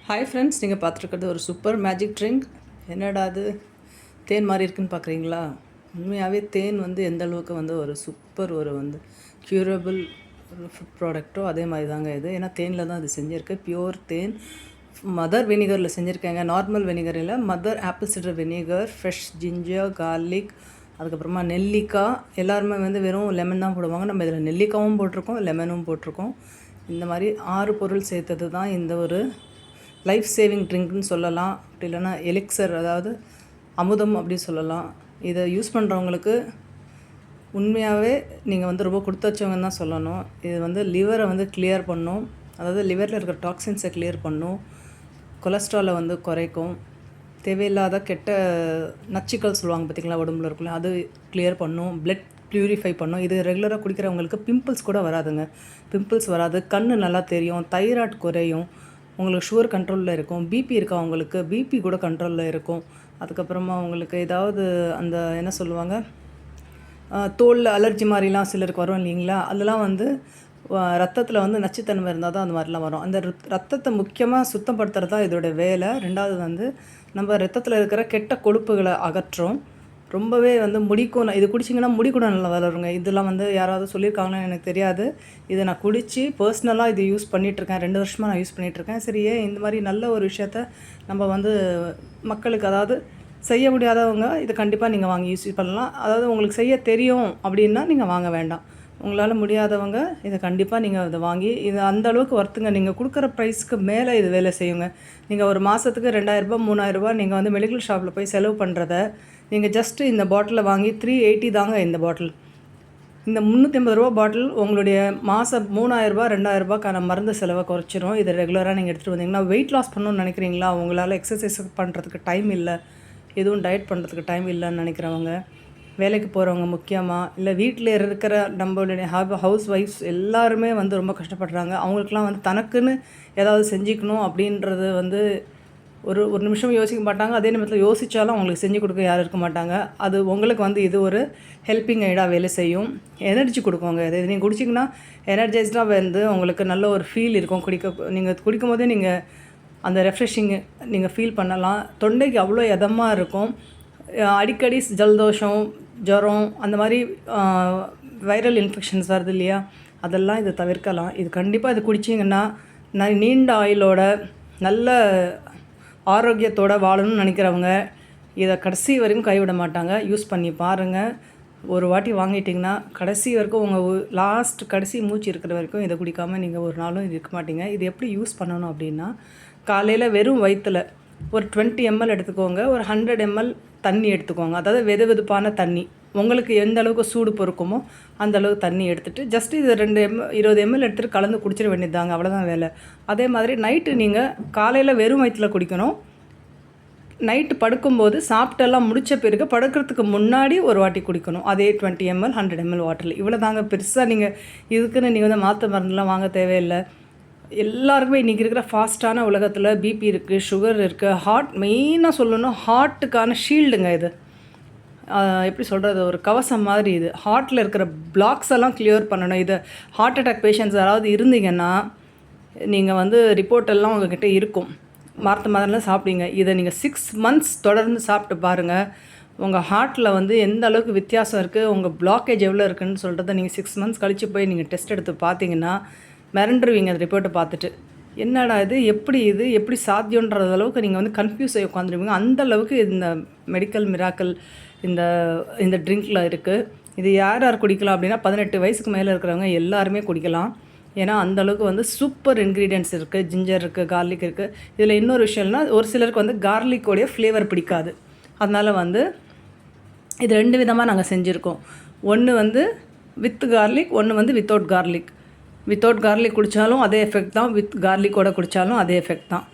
Hi friends, நீங்கள் பார்த்துருக்கிறது ஒரு super magic drink. என்னடா அது தேன் மாதிரி இருக்குன்னு பார்க்குறீங்களா? உண்மையாகவே தேன் வந்து எந்த அளவுக்கு வந்து ஒரு சூப்பர் ஒரு வந்து க்யூரபிள் ஃபுட் ப்ராடக்ட்டோ அதே மாதிரி தாங்க இது. ஏன்னா தேனில் தான் அது செஞ்சுருக்கு. பியூர் தேன், மதர் வினிகரில் செஞ்சுருக்காங்க. நார்மல் வினிகர் இல்லை, mother apple cider vinegar, fresh ginger, garlic, அதுக்கப்புறமா நெல்லிக்காய். எல்லாருமே வந்து வெறும் லெமன் தான் போடுவாங்க. நம்ம இதில் நெல்லிக்காவும் போட்டிருக்கோம், லெமனும் போட்டிருக்கோம். இந்த மாதிரி 6 பொருள் சேர்த்தது தான் இந்த ஒரு லைஃப் சேவிங் ட்ரிங்க்னு சொல்லலாம். அப்படி இல்லைன்னா எலிக்சர், அதாவது அமுதம் அப்படி சொல்லலாம். இதை யூஸ் பண்ணுறவங்களுக்கு உண்மையாகவே நீங்கள் வந்து ரொம்ப கொடுத்து வச்சவங்கன்னு தான் சொல்லணும். இது வந்து லிவரை வந்து கிளியர் பண்ணும், அதாவது லிவரில் இருக்கிற டாக்ஸின்ஸை கிளியர் பண்ணும், கொலஸ்ட்ராலை வந்து குறைக்கும், தேவையில்லாத கெட்ட நச்சுக்கள் சொல்லுவாங்க பார்த்திங்களா உடம்புல இருக்குல்ல, அது கிளியர் பண்ணும், பிளட் ப்யூரிஃபை பண்ணும். இது ரெகுலராக குடிக்கிறவங்களுக்கு பிம்பிள்ஸ் கூட வராதுங்க. பிம்பிள்ஸ் வராது, கண் நல்லா தெரியும், தைராய்டு குறையும், உங்களுக்கு சுகர் கண்ட்ரோலில் இருக்கும், பிபி இருக்கா உங்களுக்கு பிபி கூட கண்ட்ரோலில் இருக்கும். அதுக்கப்புறமா உங்களுக்கு ஏதாவது அந்த என்ன சொல்லுவாங்க, தோலில் அலர்ஜி மாதிரிலாம் சிலருக்கு வரும் இல்லைங்களா, அதெல்லாம் வந்து ரத்தத்தில் வந்து நச்சுத்தன்மை இருந்தால் தான் அந்த மாதிரிலாம் வரும். அந்த ரத்தத்தை முக்கியமாக சுத்தப்படுத்துறது தான் இதோட வேலை. ரெண்டாவது வந்து நம்ம ரத்தத்தில் இருக்கிற கெட்ட கொழுப்புகளை அகற்றும். ரொம்பவே வந்து முடிக்கும். இது குடிச்சிங்கன்னா முடி கூட நல்லா வளருங்க. இதெல்லாம் வந்து யாராவது சொல்லியிருக்காங்கன்னு எனக்கு தெரியாது. இதை நான் குடித்து பர்சனலாக இது யூஸ் பண்ணிகிட்ருக்கேன். 2 வருஷமாக நான் யூஸ் பண்ணிகிட்ருக்கேன். சரி, ஏன் இந்த மாதிரி நல்ல ஒரு விஷயத்த நம்ம வந்து மக்களுக்கு, அதாவது செய்ய முடியாதவங்க இதை கண்டிப்பாக நீங்கள் வாங்கி யூஸ் பண்ணலாம். அதாவது உங்களுக்கு செய்ய தெரியும் அப்படின்னா நீங்கள் வாங்க வேண்டாம். உங்களால் முடியாதவங்க இதை கண்டிப்பாக நீங்கள் இதை வாங்கி, இது அந்தளவுக்கு ஒர்த்துங்க. நீங்கள் கொடுக்குற ப்ரைஸ்க்கு மேலே இது வேலை செய்யுங்க. நீங்கள் ஒரு மாதத்துக்கு 2000 3000 நீங்கள் வந்து மெடிக்கல் ஷாப்பில் போய் செலவு பண்ணுறத நீங்கள் ஜஸ்ட்டு இந்த பாட்டிலை வாங்கி 380 தாங்க இந்த பாட்டில். இந்த 350 பாட்டில் உங்களுடைய மாதம் 3000 2000 மருந்து செலவை குறைச்சிரும். இதை ரெகுலராக நீங்கள் எடுத்துகிட்டு வந்தீங்கன்னா, வெயிட் லாஸ் பண்ணணும்னு நினைக்கிறீங்களா, உங்களால் எக்ஸசைஸ் பண்ணுறதுக்கு டைம் இல்லை, எதுவும் டயட் பண்ணுறதுக்கு டைம் இல்லைன்னு நினைக்கிறவங்க, வேலைக்கு போகிறவங்க முக்கியமாக, இல்லை வீட்டில் இருக்கிற நம்மளுடைய ஹவுஸ் ஒய்ஃப்ஸ் எல்லாருமே வந்து ரொம்ப கஷ்டப்படுறாங்க. அவங்களுக்குலாம் வந்து தனக்குன்னு ஏதாவது செஞ்சுக்கணும் அப்படின்றது வந்து ஒரு நிமிஷம் யோசிக்க மாட்டாங்க. அதே நிமிஷத்தில் யோசித்தாலும் அவங்களுக்கு செஞ்சு கொடுக்க யாரும் இருக்க மாட்டாங்க. அது உங்களுக்கு வந்து இது ஒரு ஹெல்ப்பிங் எய்டாக வேலை செய்யும். எனர்ஜி கொடுக்குங்க. இது நீங்கள் குடிச்சிங்கன்னா எனர்ஜைஸ்டாக வந்து உங்களுக்கு நல்ல ஒரு ஃபீல் இருக்கும். நீங்கள் குடிக்கும் போதே நீங்கள் அந்த ரெஃப்ரெஷிங்கு நீங்கள் ஃபீல் பண்ணலாம். தொண்டைக்கு அவ்வளோ இதமாக இருக்கும். அடிக்கடி ஜலதோஷம், ஜுரம், அந்த மாதிரி வைரல் இன்ஃபெக்ஷன்ஸ் வருது இல்லையா, அதெல்லாம் இதை தவிர்க்கலாம். இது கண்டிப்பாக இது குடிச்சிங்கன்னா நீண்ட ஆயுளோட நல்ல ஆரோக்கியத்தோடு வாழணும்னு நினைக்கிறவங்க இதை கடைசி வரைக்கும் கைவிட மாட்டாங்க. யூஸ் பண்ணி பாருங்கள். ஒரு வாட்டி வாங்கிட்டிங்கன்னா கடைசி வரைக்கும் உங்கள் கடைசி மூச்சு இருக்கிற வரைக்கும் இதை குடிக்காமல் நீங்கள் ஒரு நாளும் இருக்க மாட்டீங்க. இது எப்படி யூஸ் பண்ணணும் அப்படின்னா, காலையில் வெறும் வயிற்றில் ஒரு 20 ml எடுத்துக்கோங்க, ஒரு 100 ml தண்ணி எடுத்துக்கோங்க. அதாவது வெதுப்பான தண்ணி, உங்களுக்கு எந்த அளவுக்கு சூடு பொறுக்குமோ அந்த அளவுக்கு தண்ணி எடுத்துகிட்டு ஜஸ்ட்டு இது 20 ml எடுத்துகிட்டு கலந்து குடிச்சிட வேண்டியதாங்க. அவ்வளோதான் வேலை. அதே மாதிரி நைட்டு நீங்கள் காலையில் வெறும் வயிற்றில் குடிக்கணும். நைட்டு படுக்கும்போது சாப்பிட்டெல்லாம் முடித்த பிறகு படுக்கிறதுக்கு முன்னாடி ஒரு வாட்டி குடிக்கணும். அதே 20 ml 100 ml வாட்டரில். இவ்வளோ தாங்க. பெருசாக நீங்கள் இதுக்குன்னு நீங்கள் வந்து மாற்று மருந்துலாம் வாங்க தேவையில்லை. எல்லாருக்குமே இன்றைக்கி இருக்கிற ஃபாஸ்ட்டான உலகத்தில் பிபி இருக்குது, சுகர் இருக்குது, ஹார்ட், மெயினாக சொல்லணும் ஹார்ட்டுக்கான ஷீல்டுங்க இது. எப்படி சொல்கிறது, ஒரு கவசம் மாதிரி இது. ஹார்ட்டில் இருக்கிற பிளாக்ஸ் எல்லாம் கிளியர் பண்ணணும். இது ஹார்ட் அட்டாக் பேஷண்ட்ஸ் யாராவது இருந்தீங்கன்னா நீங்கள் வந்து ரிப்போர்ட் எல்லாம் உங்கள்கிட்ட இருக்கும். மாற்று மருந்துலாம் சாப்பிடுங்க. இதை நீங்கள் 6 months தொடர்ந்து சாப்பிட்டு பாருங்கள். உங்கள் ஹார்ட்டில் வந்து எந்த அளவுக்கு வித்தியாசம் இருக்குது, உங்கள் பிளாக்கேஜ் எவ்வளோ இருக்குதுன்னு சொல்கிறத நீங்கள் 6 months கழித்து போய் நீங்கள் டெஸ்ட் எடுத்து பார்த்தீங்கன்னா மிரண்டுருவீங்க. அந்த ரிப்போர்ட்டை பார்த்துட்டு, என்னடா இது எப்படி சாத்தியன்ற அளவுக்கு நீங்கள் வந்து கன்ஃபியூஸ் ஆகி உட்காந்துருவீங்க. அந்தளவுக்கு இந்த மெடிக்கல் மிராக்கல் இந்த ட்ரிங்க்கில் இருக்குது. இது யார் குடிக்கலாம் அப்படின்னா, 18 வயசுக்கு மேலே இருக்கிறவங்க எல்லாருமே குடிக்கலாம். ஏன்னா அந்தளவுக்கு வந்து சூப்பர் இன்க்ரீடியன்ட்ஸ் இருக்குது. ஜிஞ்சர் இருக்குது, கார்லிக் இருக்குது. இதில் இன்னொரு விஷயம்னா, ஒரு சிலருக்கு வந்து கார்லிக்கோடைய ஃப்ளேவர் பிடிக்காது. அதனால் வந்து இது 2 விதமாக நாங்கள் செஞ்சுருக்கோம். ஒன்று வந்து வித் கார்லிக், ஒன்று வந்து வித்தவுட் கார்லிக். வித்தவுட் கார்லிக் குடித்தாலும் அதே எஃபெக்ட் தான், வித் கார்லிக்கோட குடித்தாலும் அதே எஃபெக்ட் தான்.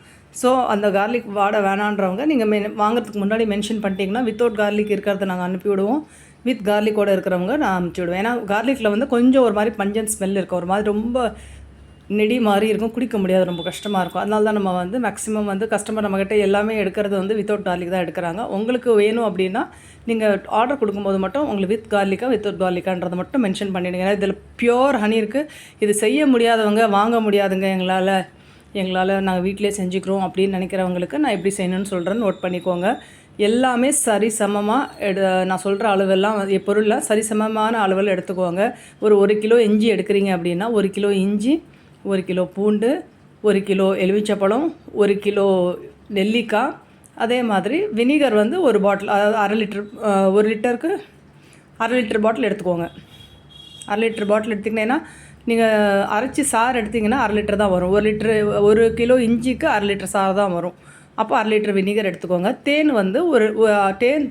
ஸோ அந்த கார்லிக் வாட வேணான்றவங்க நீங்கள் வாங்குறதுக்கு முன்னாடி மென்ஷன் பண்ணிட்டீங்கன்னா வித்தவுட் கார்லிக் இருக்கிறத நாங்கள் அனுப்பி விடுவோம். வித் கார்லிக்கோடு இருக்கிறவங்க நான் அனுப்பிச்சி விடுவேன். ஏன்னா கார்லிக்கில் வந்து கொஞ்சம் ஒரு மாதிரி பஞ்சன் ஸ்மெல் இருக்கும், ஒரு மாதிரி ரொம்ப நெடி மாதிரி இருக்கும், குடிக்க முடியாது, ரொம்ப கஷ்டமாக இருக்கும். அதனால தான் நம்ம வந்து மேக்ஸிமம் வந்து கஸ்டமர் நம்மக்கிட்ட எல்லாமே எடுக்கிறது வந்து வித்தவுட் கார்லிக் தான் எடுக்கிறாங்க. உங்களுக்கு வேணும் அப்படின்னா நீங்கள் ஆர்டர் கொடுக்கும்போது மட்டும் உங்களுக்கு வித் கார்லிக்கா வித்தவுட் கார்லிக்கான்றதை மட்டும் மென்ஷன் பண்ணிவிடுங்க. ஏன்னா இதில் பியோர் ஹனி இருக்குது. இது செய்ய முடியாதவங்க வாங்க முடியாதுங்க எங்களால், எங்களால் நாங்கள் வீட்டிலே செஞ்சுக்கிறோம் அப்படின்னு நினைக்கிறவங்களுக்கு நான் எப்படி செய்யணும்னு சொல்கிறேன்னு நோட் பண்ணிக்கோங்க. எல்லாமே சரிசமமாக நான் சொல்கிற அளவெல்லாம் பொருள்லாம் சரிசமமான அளவில் எடுத்துக்கோங்க. ஒரு 1 கிலோ இஞ்சி எடுக்கிறீங்க அப்படின்னா 1 கிலோ இஞ்சி, 1 கிலோ பூண்டு, 1 கிலோ எலுமிச்சப்பழம், 1 கிலோ நெல்லிக்காய், அதே மாதிரி வினிகர் வந்து ஒரு பாட்டில், அதாவது 1/2 லிட்டர், 1 லிட்டருக்கு 1/2 லிட்டர் பாட்டில் எடுத்துக்கோங்க. 1/2 லிட்டர் பாட்டில் எடுத்திங்கன்னா நீங்கள் அரைச்சி சாறு எடுத்திங்கன்னா 1/2 லிட்டர் தான் வரும். 1 கிலோ இஞ்சிக்கு 1/2 லிட்டர் சாறு தான் வரும். அப்போ 1/2 லிட்டர் வினிகர் எடுத்துக்கோங்க. தேன் வந்து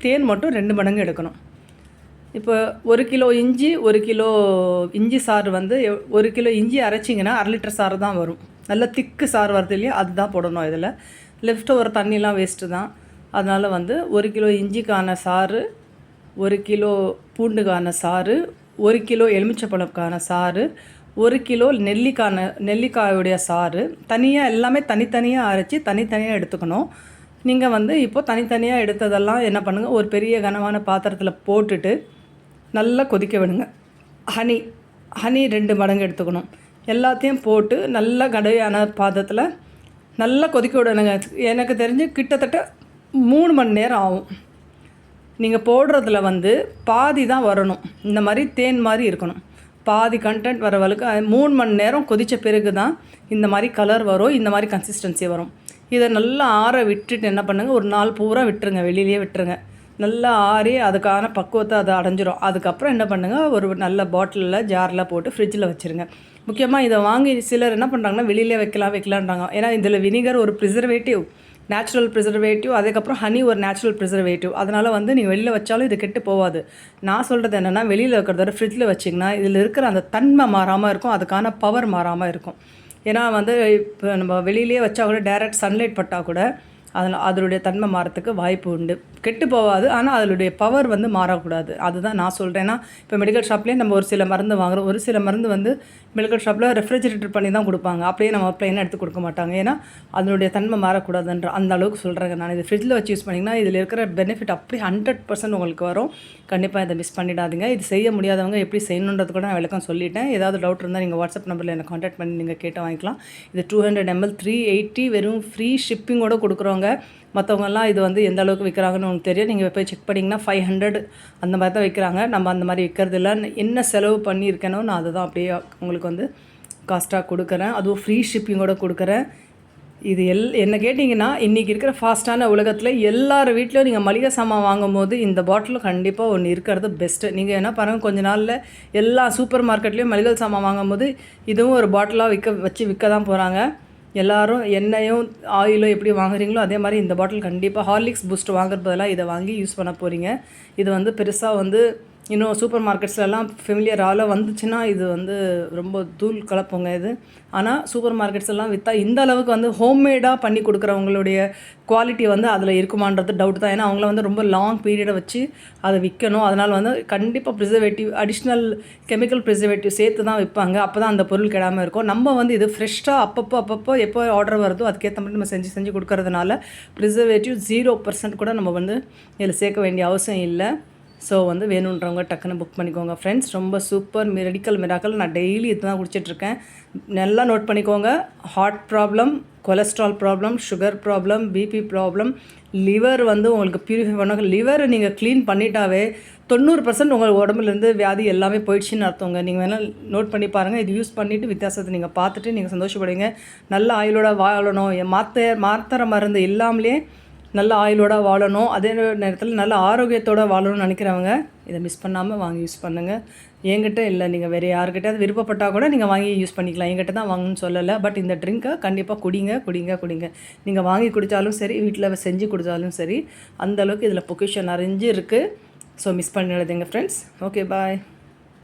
தேன் மட்டும் 2 மடங்கு எடுக்கணும். இப்போ 1 கிலோ இஞ்சி, 1 கிலோ இஞ்சி சாறு வந்து 1 கிலோ இஞ்சி அரைச்சிங்கன்னா 1/2 லிட்டர் சாறு தான் வரும். நல்ல திக்கு சாறு வருது இல்லையா, அதுதான் போடணும். இதில் லெஃப்ட் ஒரு தண்ணிலாம் வேஸ்ட்டு தான். அதனால் வந்து 1 கிலோ இஞ்சிக்கான சாறு, 1 கிலோ பூண்டுக்கான சாறு, 1 கிலோ எலுமிச்சப்பழக்கான சாறு, 1 கிலோ நெல்லிக்காயுடைய சாறு, தனியாக எல்லாமே தனித்தனியாக அரைச்சி தனித்தனியாக எடுத்துக்கணும். நீங்கள் வந்து இப்போது தனித்தனியாக எடுத்ததெல்லாம் என்ன பண்ணுங்கள், ஒரு பெரிய கனமான பாத்திரத்தில் போட்டுட்டு நல்லா கொதிக்க விடுங்க. ஹனி 2 மடங்கு எடுத்துக்கணும். எல்லாத்தையும் போட்டு நல்லா கடையான பாத்திரத்தில் நல்லா கொதிக்க விடணுங்க. எனக்கு தெரிஞ்சு கிட்டத்தட்ட 3 மணி நேரம் ஆகும். நீங்கள் போடுறதுல வந்து பாதி தான் வரணும். இந்த மாதிரி தேன் மாதிரி இருக்கணும். பாதி கண்டென்ட் வரவளுக்கு 3 மணி நேரம் கொதித்த பிறகு தான் இந்த மாதிரி கலர் வரும், இந்த மாதிரி கன்சிஸ்டன்சி வரும். இதை நல்லா ஆற விட்டுட்டு என்ன பண்ணுங்கள், ஒரு நாள் பூரா விட்டுருங்க, வெளியிலேயே விட்டுருங்க. நல்லா ஆறி அதுக்கான பக்குவத்தை அதை அடைஞ்சிரும். அதுக்கப்புறம் என்ன பண்ணுங்கள், ஒரு நல்ல பாட்டிலில் ஜாரில் போட்டு ஃப்ரிட்ஜில் வச்சுருங்க. முக்கியமாக இதை வாங்கி சிலர் என்ன பண்ணுறாங்கன்னா வெளியிலே வைக்கலான்றாங்க. ஏன்னா இதில் வினிகர் ஒரு ப்ரிசர்வேட்டிவ், நேச்சுரல் ப்ரிசர்வேட்டிவ், அதுக்கப்புறம் ஹனி ஒரு நேச்சுரல் ப்ரிசர்வேட்டிவ். அதனால் வந்து நீங்கள் வெளியில் வச்சாலும் இது கெட்டு போகாது. நான் சொல்கிறது என்னென்னா, வெளியில் வைக்கிறத ஃப்ரிட்ஜில் வச்சிங்கன்னா இதில் இருக்கிற அந்த தன்மை மாறாமல் இருக்கும், அதுக்கான பவர் மாறாமல் இருக்கும். ஏன்னா வந்து இப்போ நம்ம வெளியிலே வச்சா கூட டைரக்ட் சன்லைட் பட்டால் கூட அதனுடைய தன்மை மாறத்துக்கு வாய்ப்பு உண்டு. கெட்டு போகாது, ஆனால் அதனுடைய பவர் வந்து மாறக்கூடாது. அதுதான் நான் சொல்கிறேன்னா, இப்போ மெடிக்கல் ஷாப்லேயே நம்ம ஒரு சில மருந்து வாங்குகிறோம். ஒரு சில மருந்து வந்து மெடிக்கல் ஷாப்பில் ரெஃப்ரிஜரேட்டர் பண்ணி தான் கொடுப்பாங்க. அப்படியே நம்ம ப்ளைனாக எடுத்து கொடுக்க மாட்டாங்க. ஏன்னா அதனுடைய தன்மை மாறக்கூடாதுன்ற அந்த அளவுக்கு சொல்கிறேங்க நான். இது ஃப்ரிட்ஜில் வச்சு யூஸ் பண்ணிங்கன்னா இதில் இருக்கிற பெனிஃபிட் அப்படி 100% உங்களுக்கு வரும். கண்டிப்பாக இதை மிஸ் பண்ணிடாதீங்க. இது செய்ய முடியாதவங்க எப்படி செய்யணுன்றது கூட நான் விளக்கம் சொல்லிட்டேன். ஏதாவது டவுட் இருந்தால் நீங்கள் வாட்ஸ்அப் நம்பரில் எனக்கு கான்டாக்ட் பண்ணி நீங்கள் கேட்டு வாங்கிக்கலாம். இது 200 ml 380 வெறும் ஃப்ரீ ஷிப்பிங்கோடு கொடுக்குறோங்க. மற்றவங்கெல்லாம் இது வந்து எந்த அளவுக்கு விற்கிறாங்கன்னு உங்களுக்கு தெரியும். நீங்கள் போய் செக் பண்ணிங்கன்னா 500 அந்த மாதிரி தான் விற்கிறாங்க. நம்ம அந்த மாதிரி விற்கிறது இல்லை. என்ன செலவு பண்ணியிருக்கேனோ நான் அதை தான் அப்படியே உங்களுக்கு வந்து காஸ்ட்டாக கொடுக்குறேன். அதுவும் ஃப்ரீ ஷிப்பிங்கோடு கொடுக்குறேன். இது என்ன கேட்டிங்கன்னா, இன்றைக்கி இருக்கிற ஃபாஸ்ட்டான உலகத்தில் எல்லார் வீட்லேயும் நீங்கள் மளிகை சாமான் வாங்கும் போது இந்த பாட்டில் கண்டிப்பாக ஒன்று இருக்கிறது பெஸ்ட்டு. நீங்கள் என்ன பாருங்கள், கொஞ்ச நாளில் எல்லா சூப்பர் மார்க்கெட்லேயும் மளிகை சாமான் வாங்கும் போது இதுவும் ஒரு பாட்டிலாக விற்க தான் போகிறாங்க. எல்லோரும் எண்ணெயும் ஆயிலும் எப்படி வாங்குறீங்களோ அதே மாதிரி இந்த பாட்டில் கண்டிப்பாக ஹார்லிக்ஸ் பூஸ்ட் வாங்குறது பதிலாக இதை வாங்கி யூஸ் பண்ண போகிறீங்க. இது வந்து பெருசாக வந்து இன்னும் சூப்பர் மார்க்கெட்ஸ்லாம் ஃபெமிலியரால் வந்துச்சுன்னா இது வந்து ரொம்ப தூள் கலப்புங்க இது. ஆனால் சூப்பர் மார்க்கெட்ஸ் எல்லாம் விற்றா இந்த அளவுக்கு வந்து ஹோம்மேடாக பண்ணி கொடுக்குறவங்களுடைய குவாலிட்டி வந்து அதில் இருக்குமான்றது டவுட் தான். ஏன்னா அவங்கள வந்து ரொம்ப லாங் பீரியடை வச்சு அதை விற்கணும். அதனால் வந்து கண்டிப்பாக ப்ரிசர்வேட்டிவ், அடிஷ்னல் கெமிக்கல் ப்ரிசர்வேட்டிவ் சேர்த்து தான் விற்பாங்க. அப்போ தான் அந்த பொருள் கெடாமல் இருக்கும். நம்ம வந்து இது ஃப்ரெஷ்ஷாக அப்பப்போ எப்போ ஆர்டர் வருதோ அதுக்கேற்ற மாதிரி நம்ம செஞ்சு கொடுக்கறதுனால ப்ரிசர்வேட்டிவ் 0% கூட நம்ம வந்து இதில் சேர்க்க வேண்டிய அவசியம் இல்லை. ஸோ வந்து வேணுன்றவங்க டக்குன்னு புக் பண்ணிக்கோங்க ஃப்ரெண்ட்ஸ். ரொம்ப சூப்பர் மெடிக்கல் மிராக்கல். நான் டெய்லி இது தான் குடிச்சிட்ருக்கேன். நல்லா நோட் பண்ணிக்கோங்க. Heart problem, cholesterol problem, sugar problem, BP problem, liver வந்து உங்களுக்கு பியூரிஃபை பண்ண, லிவரை நீங்கள் க்ளீன் பண்ணிட்டாவே 90% உங்கள் உடம்புலேருந்து வியாதி எல்லாமே போயிடுச்சுன்னு அர்த்தங்க. நீங்கள் வேணால் நோட் பண்ணி பாருங்கள். இது யூஸ் பண்ணிவிட்டு வித்தியாசத்தை நீங்கள் பார்த்துட்டு நீங்கள் சந்தோஷப்படுவீங்க. நல்ல ஆயுளோட வாழணும். மாத்திரை மருந்து இல்லாமலே நல்ல ஆயிலோட வாழணும், அதே நேரத்தில் நல்ல ஆரோக்கியத்தோடு வாழணும்னு நினைக்கிறவங்க இதை மிஸ் பண்ணாமல் வாங்கி யூஸ் பண்ணுங்கள். என்கிட்ட இல்லை, நீங்கள் வேறு யார்கிட்டயாவது விருப்பப்பட்டால் கூட நீங்கள் வாங்கி யூஸ் பண்ணிக்கலாம். என்கிட்ட தான் வாங்கணும்னு சொல்லலை. பட் இந்த ட்ரிங்கை கண்டிப்பாக குடிங்க. நீங்கள் வாங்கி குடித்தாலும் சரி, வீட்டில் செஞ்சு கொடுத்தாலும் சரி, அந்தளவுக்கு இதில் பொக்கிஷன் நிறைஞ்சு இருக்குது. ஸோ மிஸ் பண்ணிடாதீங்க ஃப்ரெண்ட்ஸ். ஓகே, பாய்.